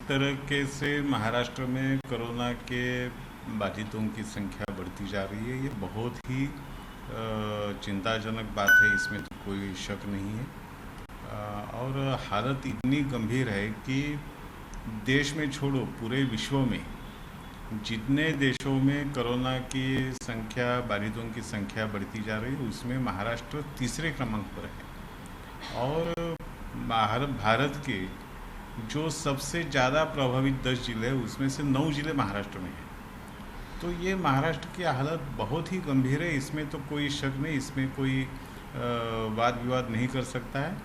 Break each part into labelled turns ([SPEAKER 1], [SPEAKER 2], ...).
[SPEAKER 1] तरीके से महाराष्ट्र में कोरोना के बाधितों की संख्या बढ़ती जा रही है, ये बहुत ही चिंताजनक बात है, इसमें तो कोई शक नहीं है। और हालत इतनी गंभीर है कि देश में छोड़ो पूरे विश्व में जितने देशों में कोरोना की संख्या, बाधितों की संख्या बढ़ती जा रही है, उसमें महाराष्ट्र तीसरे क्रमांक पर है। और भारत के जो सबसे ज़्यादा प्रभावित 10 जिले हैं उसमें से 9 जिले महाराष्ट्र में हैं। तो ये महाराष्ट्र की हालत बहुत ही गंभीर है, इसमें तो कोई शक नहीं, इसमें कोई वाद विवाद नहीं कर सकता है।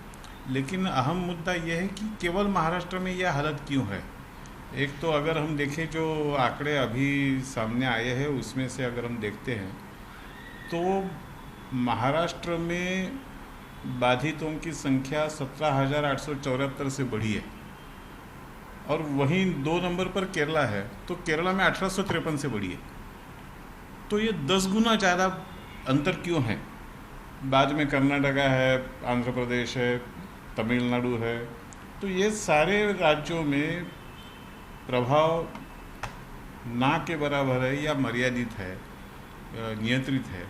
[SPEAKER 1] लेकिन अहम मुद्दा यह है कि केवल महाराष्ट्र में यह हालत क्यों है। एक तो अगर हम देखें जो आंकड़े अभी सामने आए हैं उसमें से अगर हम देखते हैं तो महाराष्ट्र में बाधितों की संख्या 17,874 से बढ़ी है, और वहीं 2 नंबर पर केरला है, तो केरला में 1853 से बढ़ी है। तो ये 10 गुना ज़्यादा अंतर क्यों है। बाद में कर्नाटका है, आंध्र प्रदेश है, तमिलनाडु है, तो ये सारे राज्यों में प्रभाव ना के बराबर है या मर्यादित है, नियंत्रित है।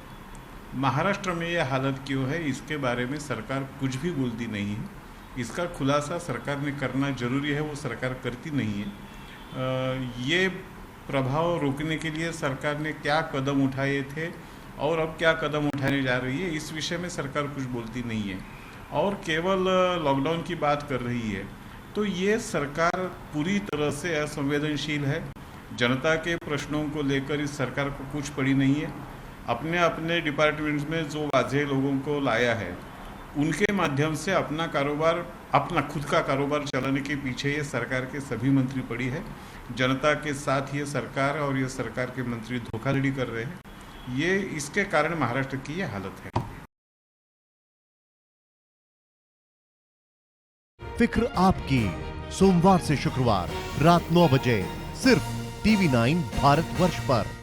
[SPEAKER 1] महाराष्ट्र में ये हालत क्यों है, इसके बारे में सरकार कुछ भी बोलती नहीं है। इसका खुलासा सरकार ने करना जरूरी है, वो सरकार करती नहीं है। ये प्रभाव रोकने के लिए सरकार ने क्या कदम उठाए थे और अब क्या कदम उठाने जा रही है, इस विषय में सरकार कुछ बोलती नहीं है और केवल लॉकडाउन की बात कर रही है। तो ये सरकार पूरी तरह से असंवेदनशील है। जनता के प्रश्नों को लेकर इस सरकार को कुछ पड़ी नहीं है। अपने अपने डिपार्टमेंट्स में जो वाज़ेह लोगों को लाया है उनके माध्यम से अपना कारोबार, अपना खुद का कारोबार चलाने के पीछे ये सरकार के सभी मंत्री पड़ी है। जनता के साथ ये सरकार और ये सरकार के मंत्री धोखाधड़ी कर रहे हैं। ये इसके कारण महाराष्ट्र की ये हालत है।
[SPEAKER 2] फिक्र आपकी, सोमवार से शुक्रवार रात 9 बजे सिर्फ TV9 भारतवर्ष पर।